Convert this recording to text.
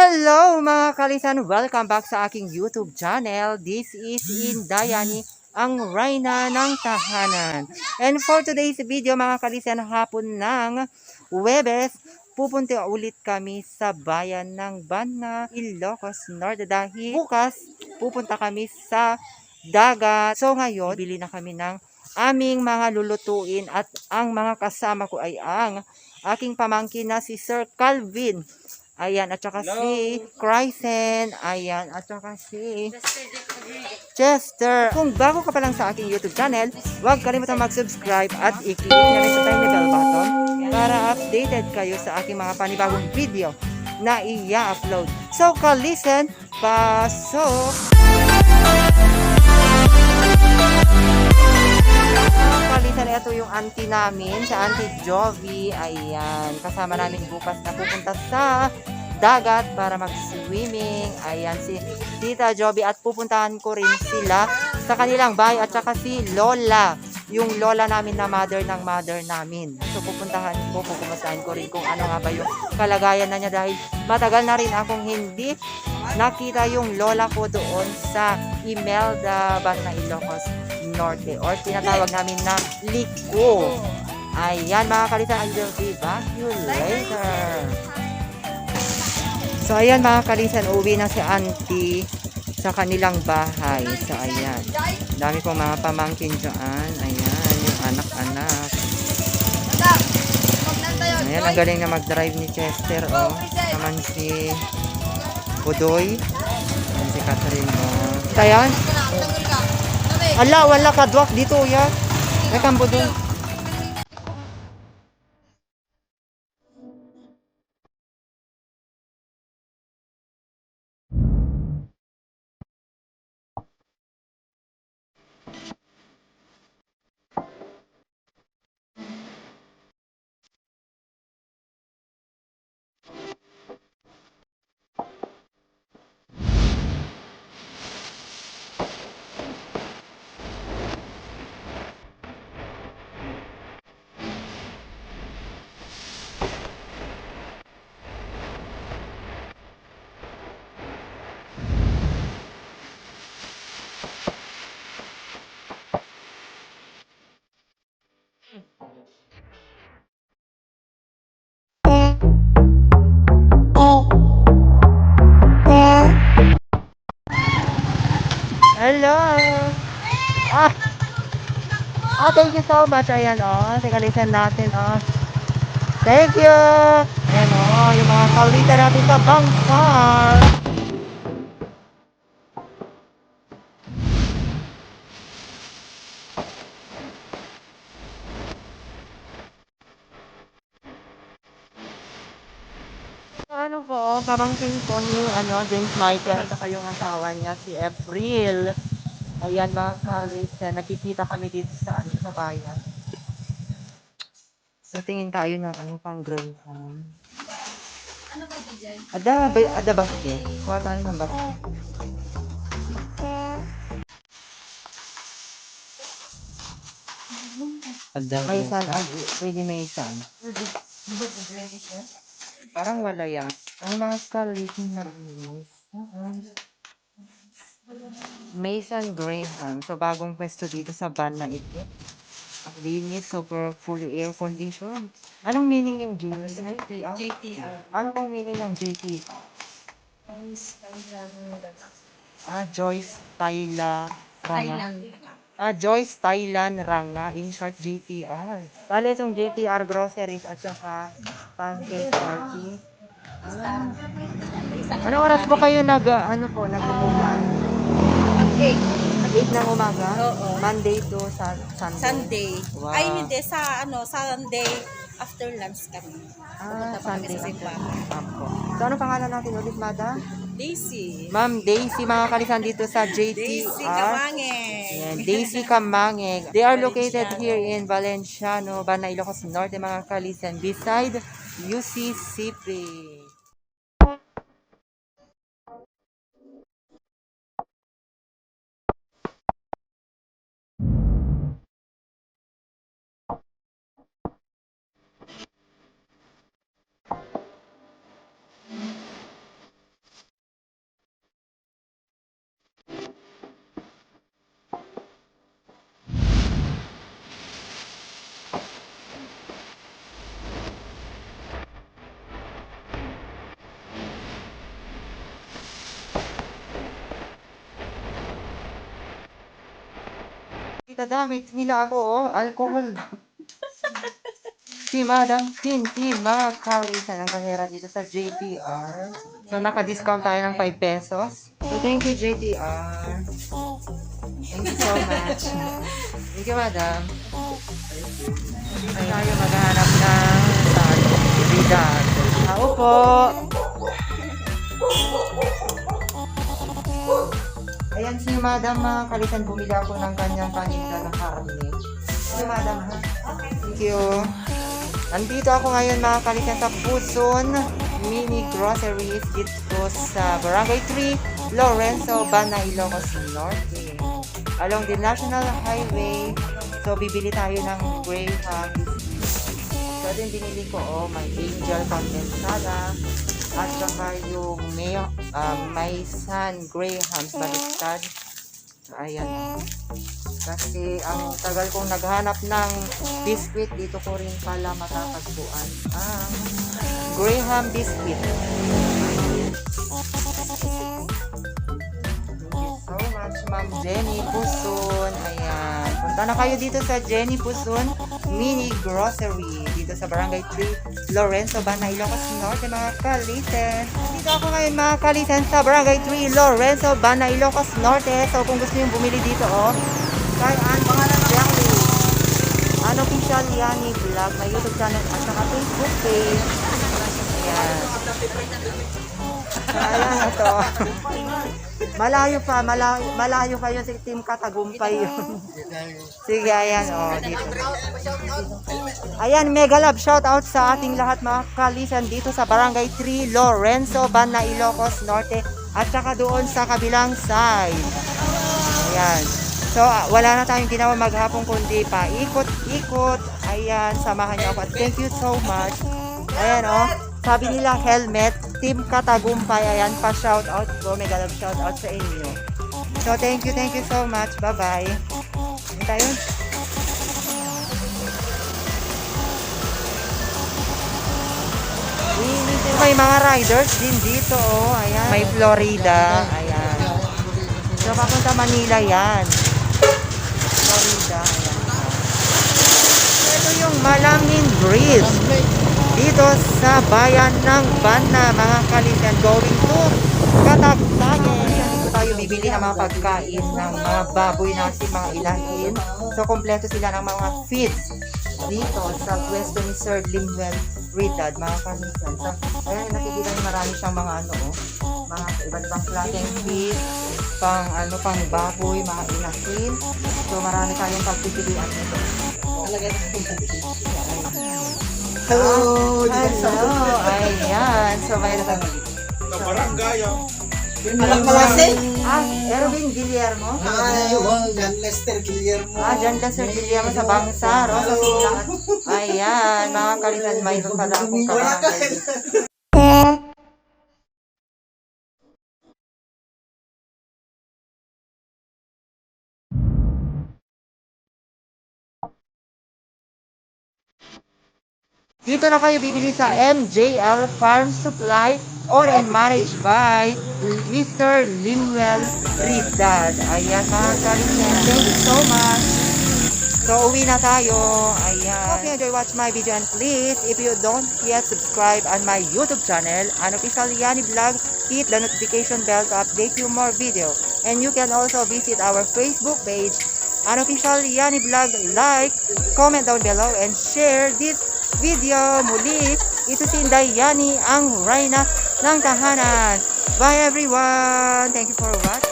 Hello mga kalisan! Welcome back sa aking YouTube channel. This is Indayani, ang Reyna ng Tahanan. And for today's video mga kalisan, hapon ng Huwebes, pupunta ulit kami sa bayan ng Banna, Ilocos Norte dahil bukas pupunta kami sa dagat. So ngayon, bili na kami ng aming mga lulutuin at ang mga kasama ko ay ang aking pamangkin na si Sir Calvin. Ayan, at saka si Crysen. Ayan, at saka si Chester. Kung bago ka pa lang sa aking YouTube channel, huwag kalimutan mag-subscribe at i-click na rin sa tiny bell button para updated kayo sa aking mga panibagong video na i-upload. So, ka-listen, pasok! Kalisan, ito yung auntie namin, sa Auntie Jovi. Ayan, kasama namin bukas na pupunta sa dagat para mag-swimming. Ayan, si Tita Jovi at pupuntahan ko rin sila sa kanilang bahay at saka si Lola, yung lola namin na mother ng mother namin. So pupuntahan ko, pupumasahin ko rin kung ano nga ba yung kalagayan na niya dahil matagal na rin akong hindi nakita yung lola ko doon sa Imelda, Banna, Ilocos Norte or tinatawag namin na Liko. Ayan mga kalisan, I will be back you later. So ayan mga kalisan, uwi na si auntie sa kanilang bahay. So ayan, dami kong mga pamangkin dyan. Ayan, yung anak-anak. Ayan, ang galing na mag-drive ni Chester. Oh, naman si Budoy. Ayan si Catherine. Oh. Ayan. Ala, wala ka dwak dito yan. May kambo doon. Hello! Thank you so much. Ayan, oh. Tingalisan natin, oh. Thank you! Ayan, oh. Yung mga kaulita natin sa Bangsar. Ano po, pamangkin ko ni James Michael at yung asawa niya, si April. Ayan, mga kaulita. Nakikita kami dito sa bayan. So, tingin tayo ng pang greyhound. Ano ba dyan? Ada basket. Kuha tayo ng basket. May isan. Pwede may isan. Parang wala yan. Ang mga skeleton na release. Mason Graham. So, bagong pwesto dito sa van na ito. Ang linis, super fully air condition. Anong meaning yung JTR? JTR. Anong meaning ng JTR? Joyce Tyla Ranga. Joyce Thailand Ranga, in short JTR. Bale itong JTR Groceries at saka Pancake Party. Ano oras po kayo nag-umugan? 8 ng umaga? Oo. Monday to Sunday? Sunday. Wow. Ay, hindi. Sunday after lunch kami. Pupunta pa kami Sunday. sa simbahan. Apo. So, ano pangalan natin ulit, Mada? Daisy. Ma'am Daisy, mga kalisan dito sa JTR. Daisy Kamangeng. Yan, Daisy Kamangeng. They are located here in Valenciano, Banna, Ilocos Norte, mga kalisan, beside UCCP. Itadamit nila ako, oh. Alcohol. Si Madam Tintin, mga kawisan ng kahera dito sa JTR. So, naka-discount tayo ng 5 pesos. So, thank you, JTR. Thank you so much. Thank you, Madam. Ay, tayo maghanap ng bibigan. Ako po. Ayan si Madam, mga kalisan, bumili ako ng kanyang paninda ng karne. Si Madam, ha? Thank you. Nandito ako ngayon, mga kalisan, sa Puson Mini Groceries dito sa Barangay 3, Lorenzo, Bana, Ilocos Norte. Along the National Highway. So, bibili tayo ng Graham. So, din binili ko, may Angel Condensada. At saka yung may San Graham's baliktad. So, ayan. Kasi ang tagal kong naghanap ng biscuit, dito ko rin pala matatagpuan ang Graham biscuit. Thank you so much, Ma'am Jenny Puson. Ayan. Punta na kayo dito sa Jenny Puson Mini Grocery. Dito sa Barangay 3, Lorenzo, Bana, Ilocos Norte, mga kalisen. Dito ako ngayon, mga kalisen, sa Barangay 3, Lorenzo, Bana, Ilocos Norte. So, kung gusto nyo bumili dito, kay pangalan ng Jackie. Official Yani Vlog, may YouTube channel at saka Facebook page. Ayan. Ayan ito. Malayo kayo sa Team Katagumpay yun. Sige, ayan, dito. Ayan, mega love shout out sa ating lahat, mga kalisan, dito sa Barangay 3, Lorenzo, Bana, Ilocos Norte, at saka doon sa kabilang side. Ayan. So, wala na tayong ginawa maghapon kundi pa ikot-ikot. Ayan, samahan niyo ako. At thank you so much. Ayan, sabi nila helmet, Team Katagumpay. Ayan, pa-shout out ko. Mega love shout out sa inyo. So, thank you so much. Bye-bye. Ano tayo? May mga riders din dito, Ayan. May Florida. Ayan. So, papunta Manila yan. Florida. Ayan. Ito yung Malangin Bridge. Dito sa bayan ng Bana, mga kalisan, going to Katagtagan. Dito tayo bibili ng mga pagkain ng mga baboy natin, mga ilahin. So, kompleto sila ng mga feeds dito sa pwesto ni Sir Limuel Ridad, mga kalisan. So, ayan, nakikita niyo marami siyang mga mga iba't ibang klaseng feeds, pang baboy, mga inahin. So, marami tayong pagpipilian nito. Hello! Ayan. So, mayroon kami. Sa barangay, Erwin Guillermo? John Lester Guillermo. John Lester Guillermo sa Bangsa, Rosa Silat. Ayan, mga kalisan, mayroon pala akong kabarangay. Dito na kayo bibili sa MJL Farm Supply, owned and managed by Mr. Limuel Ridad. Ayan, mga kalisan, thank you so much. So, uwi na tayo. Ayan. Hope you enjoy watch my video, and please, if you don't yet subscribe on my YouTube channel, Official Yani Vlog, hit the notification bell to update you more video. And you can also visit our Facebook page, Official Yani Vlog. Like, comment down below, and share this video. Muli, ito si Inday Yani, ang Reyna ng Tahanan. Bye everyone! Thank you for watching.